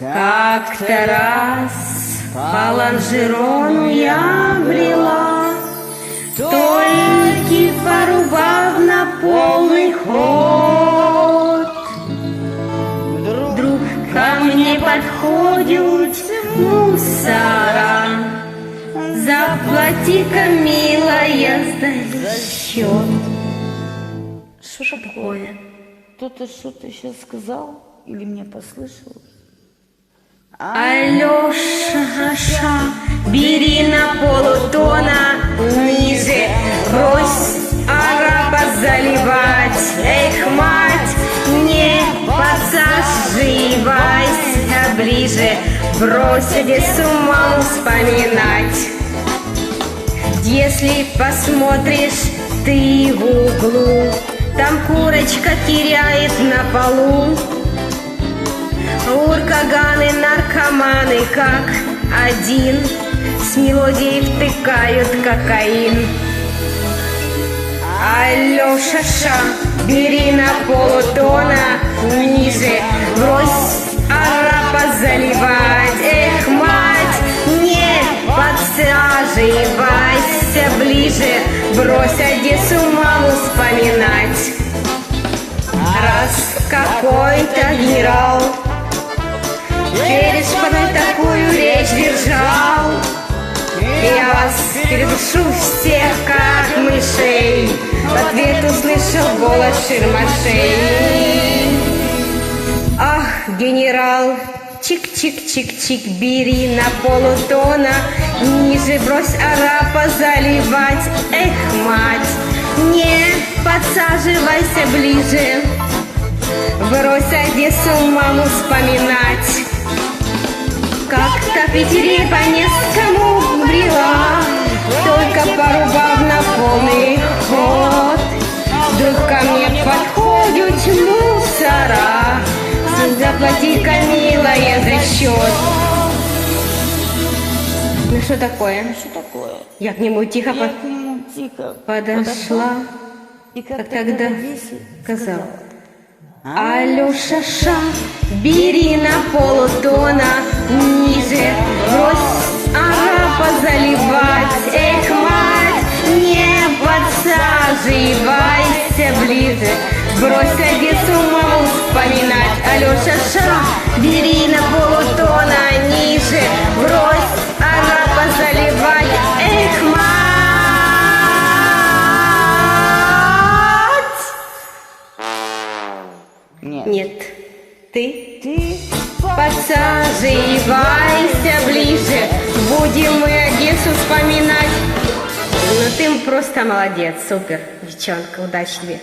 Как-то раз по лонжерону я брела, только порубав на полный ход. Вдруг ко мне подходит мусора: заплати-ка, милая, за счет. Что такое? Кто-то что-то сейчас сказал? Или мне послышалось? Алёша, бери на полтона ниже, брось араба заливать. Эх, мать, не подсаживайся ближе, брось Одессу маму вспоминать. Если посмотришь ты в углу, там курочка теряет на полу. Уркаганы, наркоманы, как один, с мелодией втыкают кокаин. Алёша, бери на полтона ниже, брось араба заливать. Эх, мать, не подсаживайся ближе, брось Одессу маму вспоминать. Раз какой-то генерал через шпаной такую речь держал: я вас передушу всех, как мышей. В ответ услышал голос ширмашей: ах, генерал, чик-чик-чик-чик, бери на полтона ниже, брось араба заливать. Эх, мать, не подсаживайся ближе, брось Одессу маму вспоминать. Как-то в Питере по нескому брела, только порубав на полный ход. Вдруг ко мне подходят мусора: заплати-ка, милая, за счет. Ну что такое? Что такое? Я к нему тихо Я к нему тихо подошла, и как как тогда сказал: сказал: Алёша, бери на полтона ниже, брось араба заливать. Эх, мать, не подсаживайся ближе, брось Одессу маму вспоминать. Алёша, бери на полтона ниже, брось араба заливать. Эх, мать. Нет, ты подсаживайся ближе, будем мы Одессу вспоминать. Ну ты просто молодец, супер, девчонка, удачи тебе.